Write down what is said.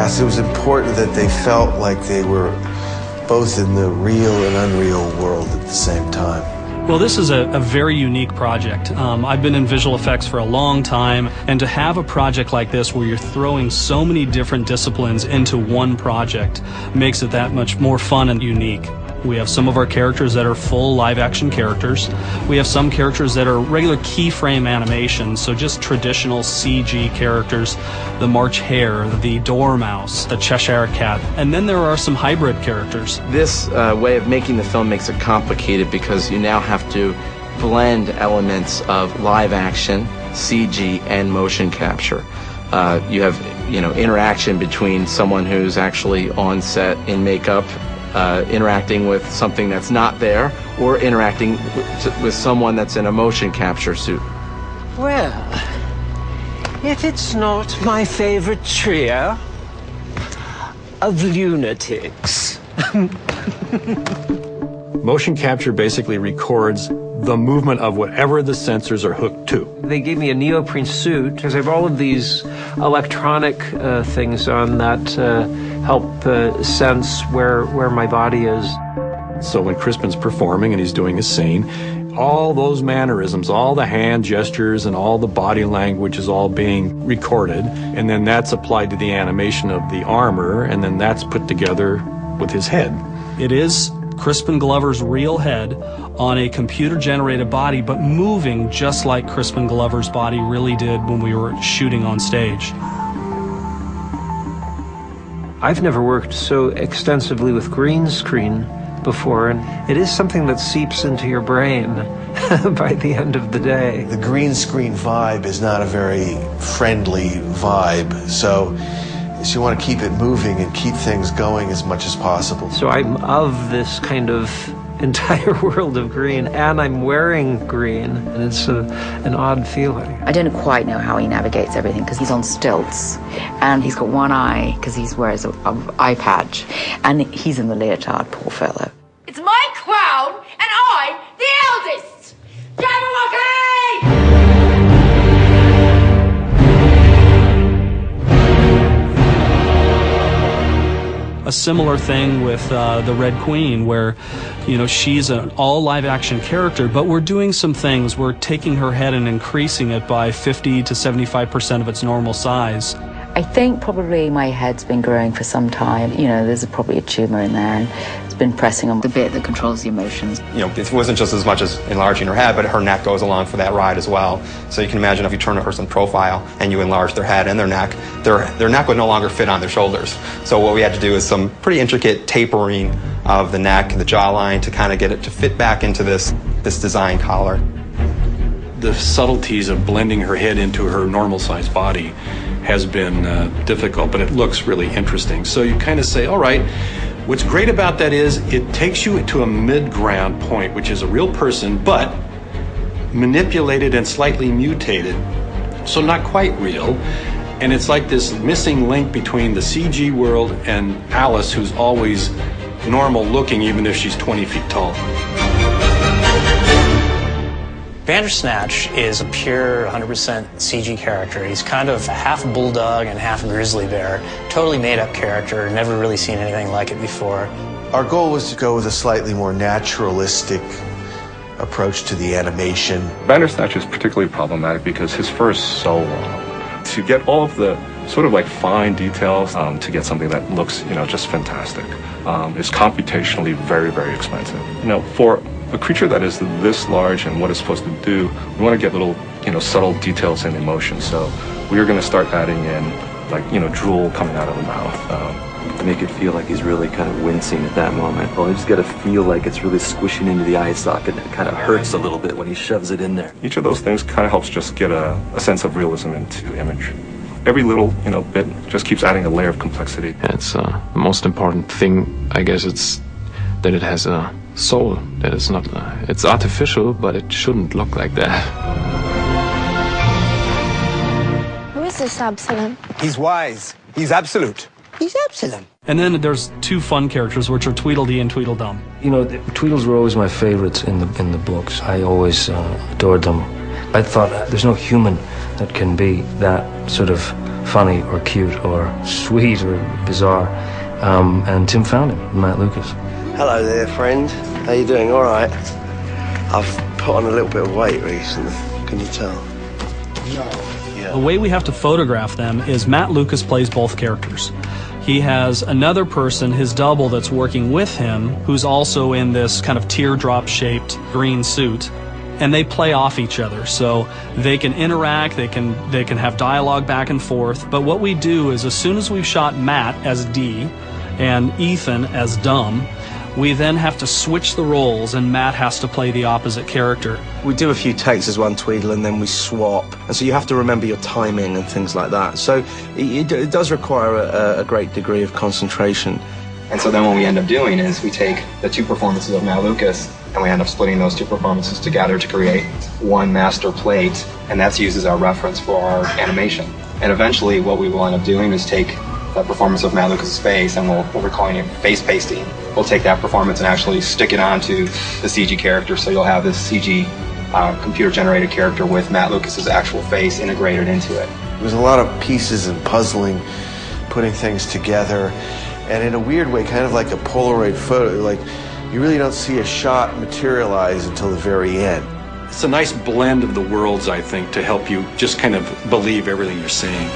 cast, it was important that they felt like they were both in the real and unreal world at the same time. Well, this is a very unique project. I've been in visual effects for a long time, and to have a project like this where you're throwing so many different disciplines into one project makes it that much more fun and unique. We have some of our characters that are full live-action characters. We have some characters that are regular keyframe animations, so just traditional CG characters, the March Hare, the Dormouse, the Cheshire Cat, and then there are some hybrid characters. This way of making the film makes it complicated because you now have to blend elements of live-action, CG, and motion capture. You have, interaction between someone who's actually on set in makeup, interacting with something that's not there, or interacting with someone that's in a motion capture suit. Well, if it's not my favorite trio of lunatics. Motion capture basically records the movement of whatever the sensors are hooked to. They gave me a neoprene suit because I have all of these electronic things on that help sense where my body is. So when Crispin's performing and he's doing a scene, all those mannerisms, all the hand gestures and all the body language is all being recorded, and then that's applied to the animation of the armor, and then that's put together with his head. It is Crispin Glover's real head on a computer-generated body, but moving just like Crispin Glover's body really did when we were shooting on stage. I've never worked so extensively with green screen before, and it is something that seeps into your brain by the end of the day. The green screen vibe is not a very friendly vibe, so you want to keep it moving and keep things going as much as possible. So I'm of this kind of entire world of green, and I'm wearing green, and it's an odd feeling. I don't quite know how he navigates everything because he's on stilts, and he's got one eye because he wears an eye patch, and he's in the leotard, poor fellow. It's my crown, and I'm the eldest! Jabberwocky! A similar thing with the Red Queen, where, she's an all live-action character, but we're doing some things. We're taking her head and increasing it by 50 to 75% of its normal size. I think probably my head's been growing for some time. There's probably a tumor in there, and it's been pressing on the bit that controls the emotions. It wasn't just as much as enlarging her head, but her neck goes along for that ride as well. So you can imagine if you turn a person profile and you enlarge their head and their neck would no longer fit on their shoulders. So what we had to do is some pretty intricate tapering of the neck, the jawline, to kind of get it to fit back into this design collar. The subtleties of blending her head into her normal-sized body has been difficult, but it looks really interesting. So you kind of say, all right, what's great about that is it takes you to a mid-ground point, which is a real person, but manipulated and slightly mutated, so not quite real. And it's like this missing link between the CG world and Alice, who's always normal looking, even if she's 20 feet tall. Bandersnatch is a pure 100% CG character. He's kind of half bulldog and half grizzly bear. Totally made-up character, never really seen anything like it before. Our goal was to go with a slightly more naturalistic approach to the animation. Bandersnatch is particularly problematic because his fur is so long. To get all of the sort of like fine details to get something that looks, just fantastic is computationally very, very expensive. For a creature that is this large and what it's supposed to do, we want to get little, subtle details and emotion. So we are going to start adding in, drool coming out of the mouth. To make it feel like he's really kind of wincing at that moment. Well, you just got to feel like it's really squishing into the eye socket, and it kind of hurts a little bit when he shoves it in there. Each of those things kind of helps just get a sense of realism into image. Every little, bit just keeps adding a layer of complexity. And it's the most important thing, I guess, it's that it has a soul, that it's not, it's artificial, but it shouldn't look like that. Who is this Absalom? He's wise. He's absolute. He's Absalom. And then there's two fun characters, which are Tweedledee and Tweedledum. The Tweedles were always my favorites in the books. I always adored them. I thought there's no human that can be that sort of funny or cute or sweet or bizarre. And Tim found him, Matt Lucas. Hello there, friend. How you doing? All right. I've put on a little bit of weight recently. Can you tell? The way we have to photograph them is Matt Lucas plays both characters. He has another person, his double, that's working with him, who's also in this kind of teardrop-shaped green suit, and they play off each other. So they can interact, they can have dialogue back and forth. But what we do is, as soon as we've shot Matt as D and Ethan as Dumb, we then have to switch the roles, and Matt has to play the opposite character. We do a few takes as one Tweedle, and then we swap. And so you have to remember your timing and things like that. So it does require a great degree of concentration. And so then what we end up doing is we take the two performances of Matt Lucas, and we end up splitting those two performances together to create one master plate, and that's used as our reference for our animation. And eventually what we will end up doing is take that performance of Matt Lucas' face, and we're calling it face pasting. We'll take that performance and actually stick it onto the CG character, so you'll have this CG computer-generated character with Matt Lucas' actual face integrated into it. It was a lot of pieces and puzzling, putting things together, and in a weird way, kind of like a Polaroid photo, like you really don't see a shot materialize until the very end. It's a nice blend of the worlds, I think, to help you just kind of believe everything you're seeing.